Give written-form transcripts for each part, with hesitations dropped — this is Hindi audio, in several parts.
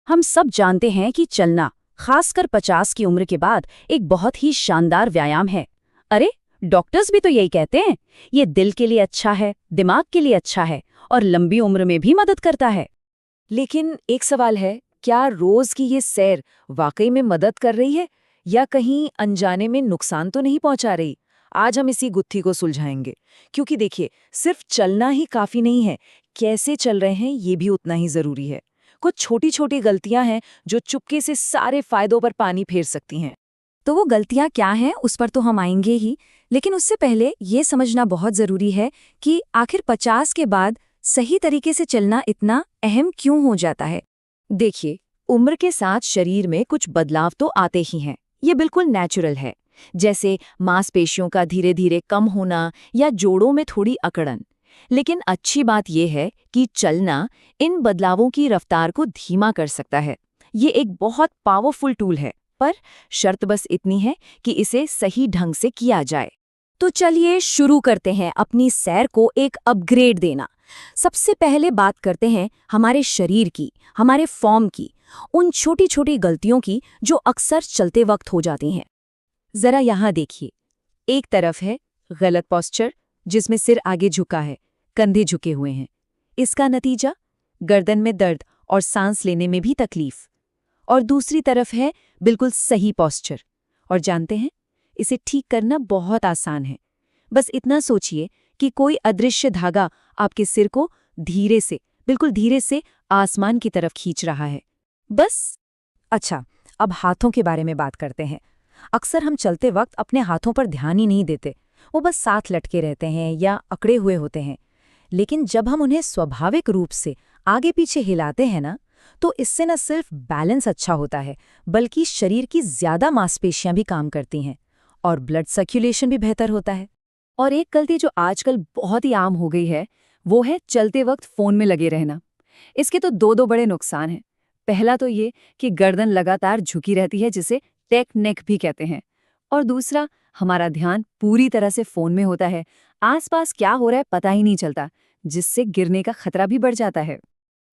हम सब जानते हैं कि चलना, खासकर 50 की उम्र के बाद, एक बहुत ही शानदार व्यायाम है। अरे, डॉक्टर्स भी तो यही कहते हैं। ये दिल के लिए अच्छा है, दिमाग के लिए अच्छा है और लंबी उम्र में भी मदद करता है। लेकिन एक सवाल है, क्या रोज की ये सैर वाकई में मदद कर रही है या कहीं अनजाने में नुकसान तो नहीं पहुंचा रही? आज हम इसी गुत्थी को सुलझाएंगे, क्योंकि देखिए, सिर्फ चलना ही काफी नहीं है, कैसे चल रहे हैं ये भी उतना ही जरूरी है। कुछ छोटी छोटी गलतियां हैं जो चुपके से सारे फायदों पर पानी फेर सकती हैं। तो वो गलतियां क्या हैं, उस पर तो हम आएंगे ही, लेकिन उससे पहले ये समझना बहुत जरूरी है कि आखिर 50 के बाद सही तरीके से चलना इतना अहम क्यों हो जाता है। देखिए, उम्र के साथ शरीर में कुछ बदलाव तो आते ही हैं, ये बिल्कुल नेचुरल है। जैसे मांसपेशियों का धीरे धीरे कम होना या जोड़ों में थोड़ी अकड़न। लेकिन अच्छी बात यह है कि चलना इन बदलावों की रफ्तार को धीमा कर सकता है। ये एक बहुत पावरफुल टूल है, पर शर्त बस इतनी है कि इसे सही ढंग से किया जाए। तो चलिए शुरू करते हैं अपनी सैर को एक अपग्रेड देना। सबसे पहले बात करते हैं हमारे शरीर की, हमारे फॉर्म की, उन छोटी छोटी गलतियों की जो अक्सर चलते वक्त हो जाती हैं। जरा यहाँ देखिए, एक तरफ है गलत पोस्चर, जिसमें सिर आगे झुका है, कंधे झुके हुए हैं। इसका नतीजा गर्दन में दर्द और सांस लेने में भी तकलीफ। और दूसरी तरफ है बिल्कुल सही पोस्चर, और जानते हैं, इसे ठीक करना बहुत आसान है। बस इतना सोचिए कि कोई अदृश्य धागा आपके सिर को धीरे से, बिल्कुल धीरे से आसमान की तरफ खींच रहा है। बस। अच्छा, अब हाथों के बारे में बात करते हैं। अक्सर हम चलते वक्त अपने हाथों पर ध्यान ही नहीं देते, वो बस साथ लटके रहते हैं या अकड़े हुए होते हैं। लेकिन जब हम उन्हें स्वाभाविक रूप से आगे पीछे हिलाते हैं ना, तो इससे न सिर्फ बैलेंस अच्छा होता है, बल्कि शरीर की ज्यादा मांसपेशियां भी काम करती हैं और ब्लड सर्कुलेशन भी बेहतर होता है। और एक गलती जो आजकल बहुत ही आम हो गई है, वो है चलते वक्त फोन में लगे रहना। इसके तो दो बड़े नुकसान हैं। पहला तो ये कि गर्दन लगातार झुकी रहती है, जिसे टेक नेक भी कहते हैं। और दूसरा, हमारा ध्यान पूरी तरह से फोन में होता है, आसपास क्या हो रहा है पता ही नहीं चलता, जिससे गिरने का खतरा भी बढ़ जाता है।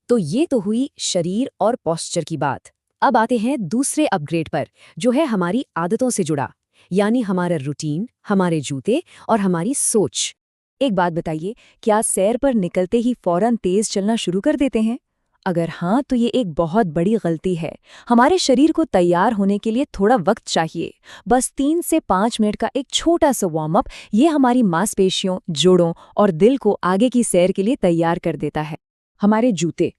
तो ये तो हुई शरीर और पोस्चर की बात। अब आते हैं दूसरे अपग्रेड पर, जो है हमारी आदतों से जुड़ा, यानी हमारा रूटीन, हमारे जूते और हमारी सोच। एक बात बताइए, क्या सैर पर निकलते ही फौरन तेज चलना शुरू कर देते हैं? अगर हाँ, तो ये एक बहुत बड़ी गलती है। हमारे शरीर को तैयार होने के लिए थोड़ा वक्त चाहिए। बस 3 से 5 मिनट का एक छोटा सा वार्म अप, ये हमारी मांसपेशियों, जोड़ों और दिल को आगे की सैर के लिए तैयार कर देता है। हमारे जूते,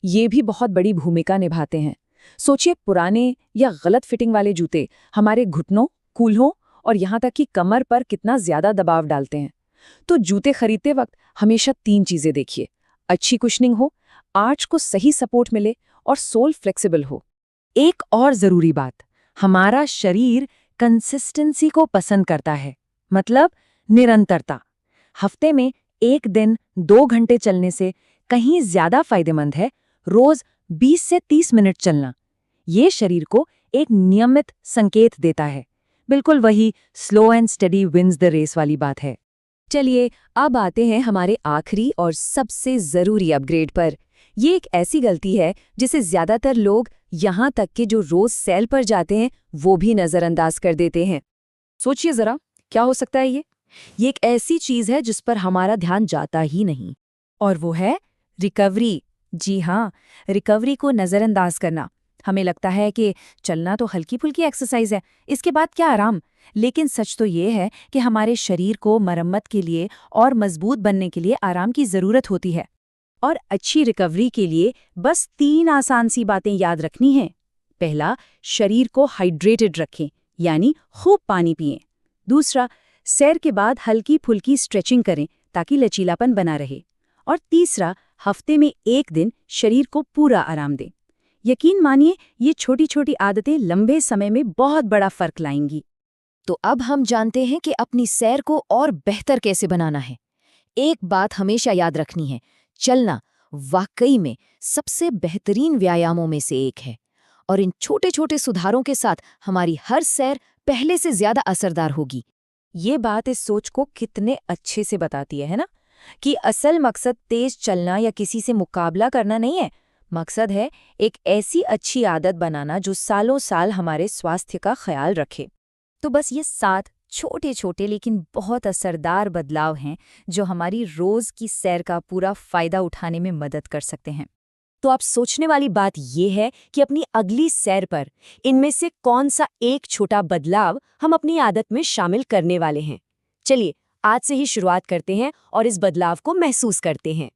ये भी बहुत बड़ी भूमिका निभाते हैं। सोचिए, पुराने या गलत फिटिंग वाले जूते हमारे घुटनों, कूल्हों और यहाँ तक कि कमर पर कितना ज्यादा दबाव डालते हैं। तो जूते खरीदते वक्त हमेशा 3 चीजें देखिए: अच्छी कुशनिंग हो, आर्च को सही सपोर्ट मिले और सोल फ्लेक्सिबल हो। एक और जरूरी बात, हमारा शरीर कंसिस्टेंसी को पसंद करता है, मतलब निरंतरता। हफ्ते में 1 दिन 2 घंटे चलने से कहीं ज्यादा फायदेमंद है रोज 20 से 30 मिनट चलना। ये शरीर को एक नियमित संकेत देता है। बिल्कुल वही slow and steady wins the race वाली बात है। चलिए, अब आते हैं हमारे आखिरी और सबसे जरूरी अपग्रेड पर। ये एक ऐसी गलती है जिसे ज्यादातर लोग, यहाँ तक कि जो रोज सैर पर जाते हैं, वो भी नजरअंदाज कर देते हैं। सोचिए जरा, क्या हो सकता है ये? ये एक ऐसी चीज है जिस पर हमारा ध्यान जाता ही नहीं, और वो है रिकवरी। जी हाँ, रिकवरी को नजरअंदाज करना। हमें लगता है कि चलना तो हल्की फुल्की एक्सरसाइज है, इसके बाद क्या आराम। लेकिन सच तो ये है कि हमारे शरीर को मरम्मत के लिए और मजबूत बनने के लिए आराम की जरूरत होती है। और अच्छी रिकवरी के लिए बस 3 आसान सी बातें याद रखनी हैं। पहला, शरीर को हाइड्रेटेड रखें, यानी खूब पानी पिएं। दूसरा, सैर के बाद हल्की फुल्की स्ट्रेचिंग करें ताकि लचीलापन बना रहे। और तीसरा, हफ्ते में 1 दिन शरीर को पूरा आराम दें। यकीन मानिए, ये छोटी छोटी आदतें लंबे समय में बहुत बड़ा फर्क लाएंगी। तो अब हम जानते हैं कि अपनी सैर को और बेहतर कैसे बनाना है। एक बात हमेशा याद रखनी है, चलना वाकई में सबसे बेहतरीन व्यायामों में से एक है। और इन छोटे छोटे सुधारों के साथ हमारी हर सैर पहले से ज्यादा असरदार होगी। ये बात इस सोच को कितने अच्छे से बताती है ना, कि असल मकसद तेज चलना या किसी से मुकाबला करना नहीं है, मकसद है एक ऐसी अच्छी आदत बनाना जो सालों साल हमारे स्वास्थ्य का ख्याल रखे। तो बस ये 7 छोटे छोटे लेकिन बहुत असरदार बदलाव हैं जो हमारी रोज़ की सैर का पूरा फ़ायदा उठाने में मदद कर सकते हैं। तो आप सोचने वाली बात यह है कि अपनी अगली सैर पर इनमें से कौन सा एक छोटा बदलाव हम अपनी आदत में शामिल करने वाले हैं। चलिए आज से ही शुरुआत करते हैं और इस बदलाव को महसूस करते हैं।